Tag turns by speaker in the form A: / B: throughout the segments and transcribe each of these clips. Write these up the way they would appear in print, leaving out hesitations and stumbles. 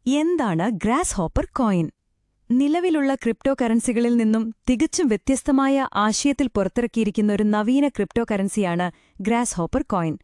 A: എന്താണ് grass hopper coin? നിലവിലുള്ള crypto കറൻസികളിൽ നിന്നും തികച്ചും വ്യത്യസ്തമായ ആശയത്തിൽ പുറത്തിറക്കിയിരിക്കുന്ന ഒരു നവീന ക്രിപ്റ്റോ കറൻസിയാണ് ഗ്രാസ് ഹോപ്പർ കോയിൻ.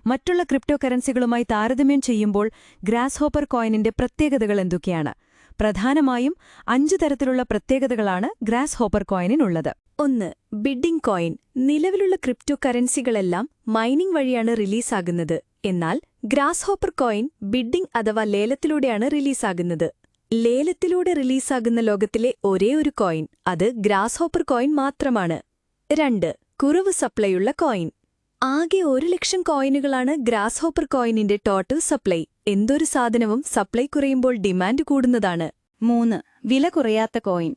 A: മറ്റുള്ള ക്രിപ്റ്റോ കറൻസികളുമായി താരതമ്യം ചെയ്യുമ്പോൾ ഗ്രാസ് ഹോപ്പർ കോയിനിന്റെ പ്രത്യേകതകൾ എന്തൊക്കെയാണ്? പ്രധാനമായും 5 തരത്തിലുള്ള പ്രത്യേകതകളാണ് ഗ്രാസ് ഹോപ്പർ കോയിനിനുള്ളത്.
B: 1. Bidding coin. നിലവിലുള്ള ക്രിപ്റ്റോ കറൻസികളെല്ലാം മൈനിംഗ് വഴിയാണ് റിലീസാകുന്നത്. എന്നാൽ ഗ്രാസ് ഹോപ്പർ കോയിൻ ബിഡ്ഡിംഗ് അഥവാ ലേലത്തിലൂടെയാണ് റിലീസാകുന്നത്. ലേലത്തിലൂടെ റിലീസാകുന്ന ലോകത്തിലെ ഒരേയൊരു കോയിൻ അത് ഗ്രാസ് ഹോപ്പർ കോയിൻ മാത്രമാണ്. 2. കുറവ് സപ്ലൈയുള്ള കോയിൻ. ആകെ 1,00,000 കോയിനുകളാണ് ഗ്രാസ് ഹോപ്പർ കോയിനിന്റെ ടോട്ടൽ സപ്ലൈ. എന്തൊരു സാധനവും സപ്ലൈ കുറയുമ്പോൾ ഡിമാൻഡ് കൂടുന്നതാണ്.
C: 3. വില കുറയാത്ത കോയിൻ.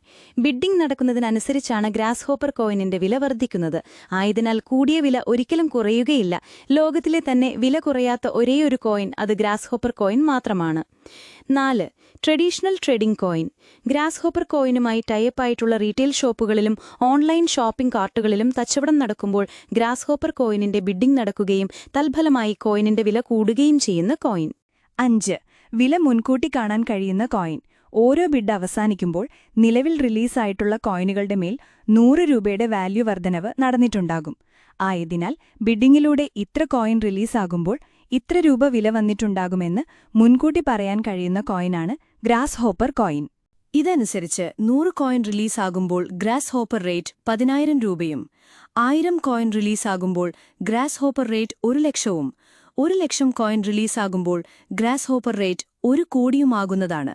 C: ബിഡ്ഡിംഗ് നടക്കുന്നതിനനുസരിച്ചാണ് ഗ്രാസ് ഹോപ്പർ കോയിനിന്റെ വില വർദ്ധിക്കുന്നത്. ആയതിനാൽ കൂടിയ വില ഒരിക്കലും കുറയുകയില്ല. ലോകത്തിലെ തന്നെ വില കുറയാത്ത ഒരേയൊരു കോയിൻ അത് ഗ്രാസ് ഹോപ്പർ കോയിൻ മാത്രമാണ്. 4. Traditional trading coin. Grasshopper കോയിനുമായി ടൈപ്പായിട്ടുള്ള റീറ്റെയിൽ ഷോപ്പുകളിലും ഓൺലൈൻ ഷോപ്പിംഗ് കാർട്ടുകളിലും കച്ചവടം നടക്കുമ്പോൾ ഗ്രാസ് ഹോപ്പർ കോയിനിന്റെ ബിഡ്ഡിംഗ് നടക്കുകയും തൽഫലമായി കോയിനിന്റെ വില കൂടുകയും ചെയ്യുന്ന കോയിൻ.
A: 5. വില മുൻകൂട്ടി കാണാൻ കഴിയുന്ന കോയിൻ. ഓരോ ബിഡ് അവസാനിക്കുമ്പോൾ നിലവിൽ റിലീസായിട്ടുള്ള കോയിനുകളുടെ മേൽ 100 രൂപയുടെ വാല്യൂ വർധനവ് നടന്നിട്ടുണ്ടാകും. ആയതിനാൽ ബിഡ്ഡിങ്ങിലൂടെ ഇത്ര കോയിൻ റിലീസാകുമ്പോൾ ഇത്ര രൂപ വില വന്നിട്ടുണ്ടാകുമെന്ന് മുൻകൂട്ടി പറയാൻ കഴിയുന്ന കോയിനാണ് ഗ്രാസ് ഹോപ്പർ കോയിൻ.
B: ഇതനുസരിച്ച് 100 കോയിൻ റിലീസാകുമ്പോൾ ഗ്രാസ് ഹോപ്പർ റേറ്റ് 10,000 രൂപയും 1000 കോയിൻ റിലീസാകുമ്പോൾ ഗ്രാസ് ഹോപ്പർ റേറ്റ് 1,00,000ഉം 1,00,000 കോയിൻ റിലീസാകുമ്പോൾ ഗ്രാസ് ഹോപ്പർ റേറ്റ് 1 കോടിയുമാകുന്നതാണ്.